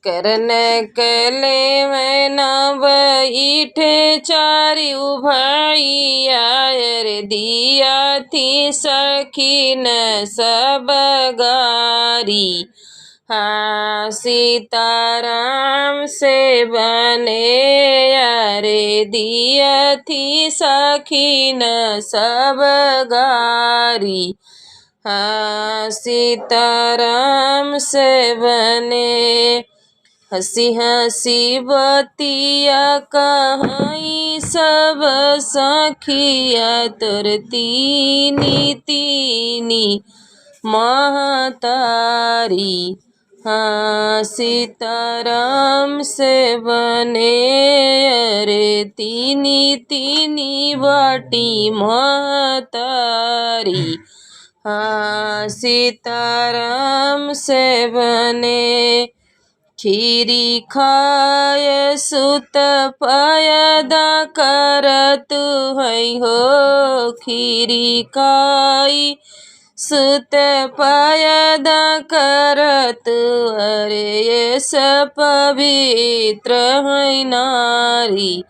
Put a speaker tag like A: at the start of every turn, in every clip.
A: करन कले में न बैठे चारिउ भैया रे दिया थी सखीन सब गारी। हाँ सीताराम से बने अरे दिया थी सखीन सब गारी। हाँ सीताराम से बने हंसी हंसी बतिया कहाई सब सखिया तोर तीनी तीनी महतारी। हाँ सीताराम से बने अरे तीनी तीनी बाटी महतारी। हाँ सीताराम से बने खीरी खाय सुत पयदा करत है हो। खीरी खाई सुत पयदा करत अरे ये सब पवित्र है नारी।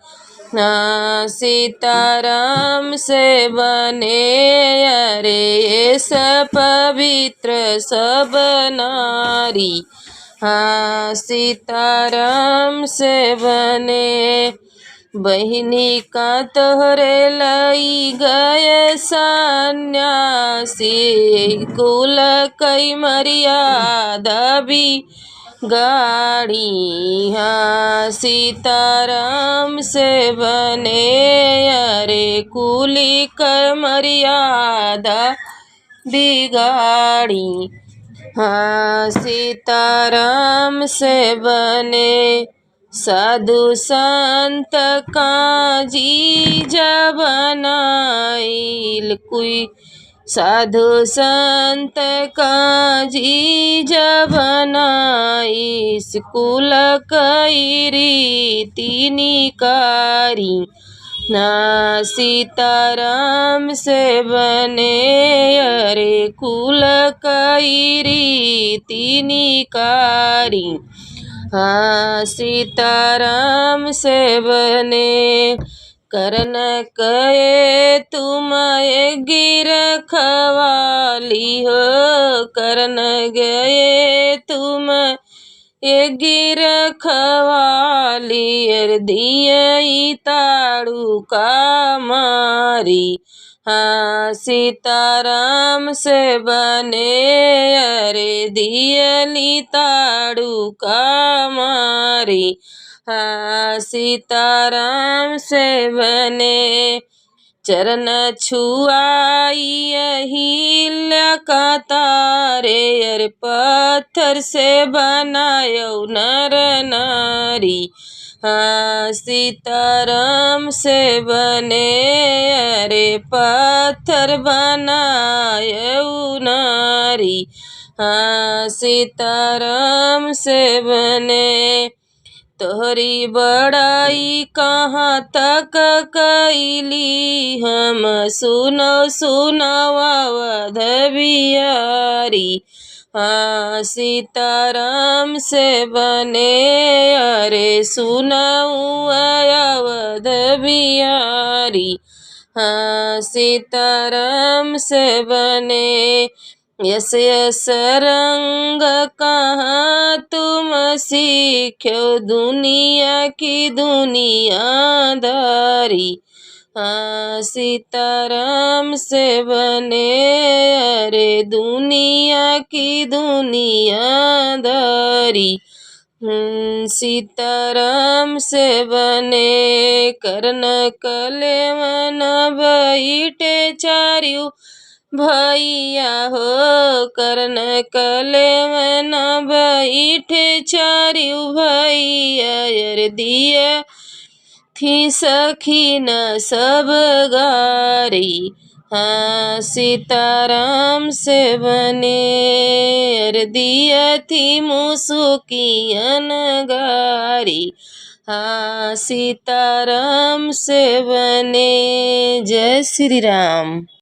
A: हाँ सीताराम से बने अरे ये सब पवित्र सब नारी। हाँ सीताराम से बने बहिनी का तोहरे लई गए सन्यासी कुल कई मर्यादा भी गाड़ी। हाँ सीताराम से बने अरे कुली कर मर्यादा बिगाड़ी। हाँ सीताराम से बने साधु संत का जीजा बनाइल कोई। साधु संत का जीजा बनाइस कुल कई रीति निकारी। ना सीताराम से बने अरे कुल कई रीति निकारी। हाँ सीताराम से बने करन कहे तुम गिर खवाली हो। करन गए तुम गिर खवाली अर दियई ताड़ू का मारी। हाँ सीताराम से बने अरे दियली ताड़ू का मारी। हाँ सीताराम से बने चरण छुआई अहिल्या का तारे अरे पत्थर से बनायो नर नारी। हाँ सीताराम से बने अरे पत्थर बनायो नारी। हाँ सीताराम से बने तोहरी बड़ाई कहाँ तक कैली हम सुनो सुनवावध बिहारी। हाँ सीताराम से बने अरे सुनऊ अवध बिहारी। हाँ सीताराम से बने यस यस रंग कहाँ तुम सीख्यो दुनिया की दुनियादारी। हाँ सीताराम से बने अरे दुनिया की दुनियादारी। सीताराम से बने करन कले मन बैठे चारिउ भैया हो। करन कले मन बैठे चारिउ भैया अर दिया थी सखीन सब गारी। हाँ सीताराम से बने अर दिया थी मुसुकियन गारी। हाँ सीताराम से बने। जय श्री राम।